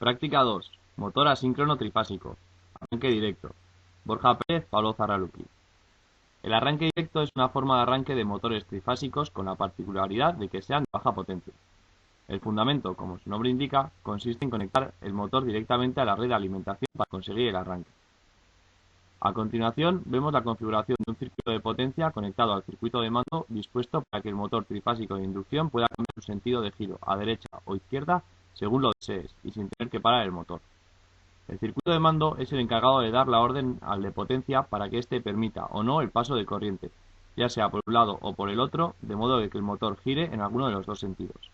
Práctica 2. Motor asíncrono trifásico. Arranque directo. Borja Pérez, Pablo Zarraluki. El arranque directo es una forma de arranque de motores trifásicos con la particularidad de que sean de baja potencia. El fundamento, como su nombre indica, consiste en conectar el motor directamente a la red de alimentación para conseguir el arranque. A continuación, vemos la configuración de un circuito de potencia conectado al circuito de mando dispuesto para que el motor trifásico de inducción pueda cambiar su sentido de giro a derecha o izquierda según lo desees y sin tener que parar el motor. El circuito de mando es el encargado de dar la orden al de potencia para que éste permita o no el paso de corriente, ya sea por un lado o por el otro, de modo que el motor gire en alguno de los dos sentidos.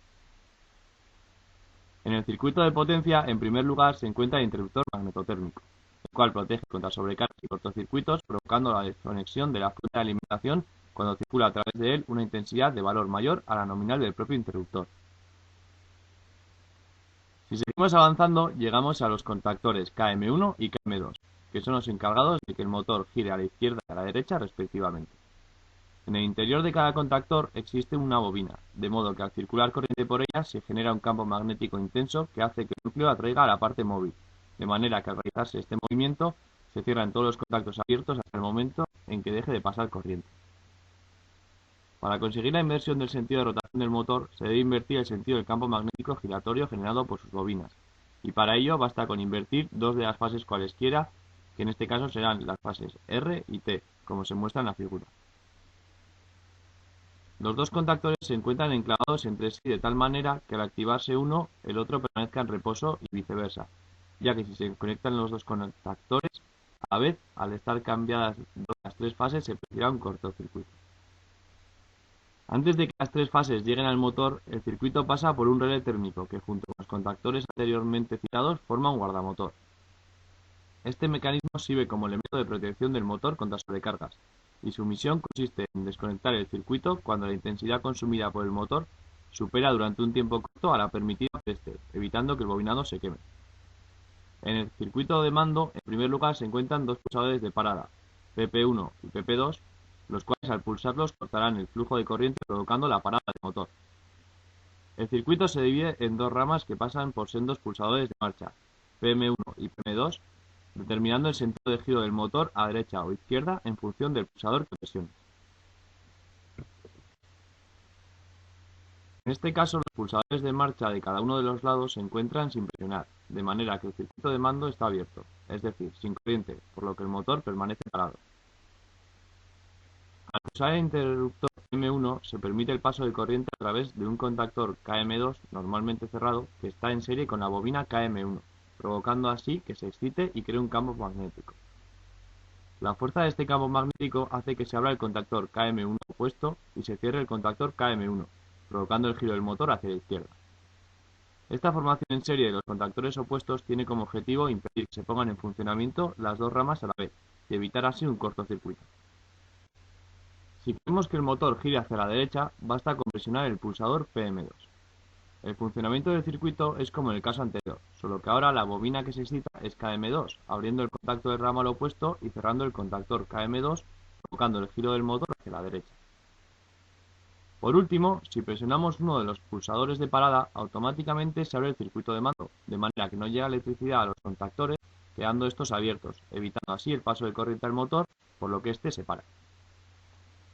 En el circuito de potencia, en primer lugar, se encuentra el interruptor magnetotérmico, el cual protege contra sobrecargas y cortocircuitos, provocando la desconexión de la fuente de alimentación cuando circula a través de él una intensidad de valor mayor a la nominal del propio interruptor. Si seguimos avanzando, llegamos a los contactores KM1 y KM2, que son los encargados de que el motor gire a la izquierda y a la derecha respectivamente. En el interior de cada contactor existe una bobina, de modo que al circular corriente por ella se genera un campo magnético intenso que hace que el núcleo atraiga a la parte móvil, de manera que al realizarse este movimiento se cierran todos los contactos abiertos hasta el momento en que deje de pasar corriente. Para conseguir la inversión del sentido de rotación del motor, se debe invertir el sentido del campo magnético giratorio generado por sus bobinas, y para ello basta con invertir dos de las fases cualesquiera, que en este caso serán las fases R y T, como se muestra en la figura. Los dos contactores se encuentran enclavados entre sí de tal manera que al activarse uno, el otro permanezca en reposo y viceversa, ya que si se conectan los dos contactores, a la vez, al estar cambiadas las tres fases, se producirá un cortocircuito. Antes de que las tres fases lleguen al motor, el circuito pasa por un relé térmico que junto con los contactores anteriormente citados forma un guardamotor. Este mecanismo sirve como elemento de protección del motor contra sobrecargas, y su misión consiste en desconectar el circuito cuando la intensidad consumida por el motor supera durante un tiempo corto a la permitida por este, evitando que el bobinado se queme. En el circuito de mando, en primer lugar, se encuentran dos pulsadores de parada, PP1 y PP2, los cuales al pulsarlos cortarán el flujo de corriente provocando la parada del motor. El circuito se divide en dos ramas que pasan por sendos pulsadores de marcha, PM1 y PM2, determinando el sentido de giro del motor a derecha o izquierda en función del pulsador que presione. En este caso, los pulsadores de marcha de cada uno de los lados se encuentran sin presionar, de manera que el circuito de mando está abierto, es decir, sin corriente, por lo que el motor permanece parado. Al pulsar el interruptor M1 se permite el paso de corriente a través de un contactor KM2 normalmente cerrado que está en serie con la bobina KM1, provocando así que se excite y cree un campo magnético. La fuerza de este campo magnético hace que se abra el contactor KM1 opuesto y se cierre el contactor KM1, provocando el giro del motor hacia la izquierda. Esta formación en serie de los contactores opuestos tiene como objetivo impedir que se pongan en funcionamiento las dos ramas a la vez y evitar así un cortocircuito. Si queremos que el motor gire hacia la derecha, basta con presionar el pulsador PM2. El funcionamiento del circuito es como en el caso anterior, solo que ahora la bobina que se excita es KM2, abriendo el contacto de ramal opuesto y cerrando el contactor KM2, provocando el giro del motor hacia la derecha. Por último, si presionamos uno de los pulsadores de parada, automáticamente se abre el circuito de mando, de manera que no llega electricidad a los contactores, quedando estos abiertos, evitando así el paso de corriente al motor, por lo que éste se para.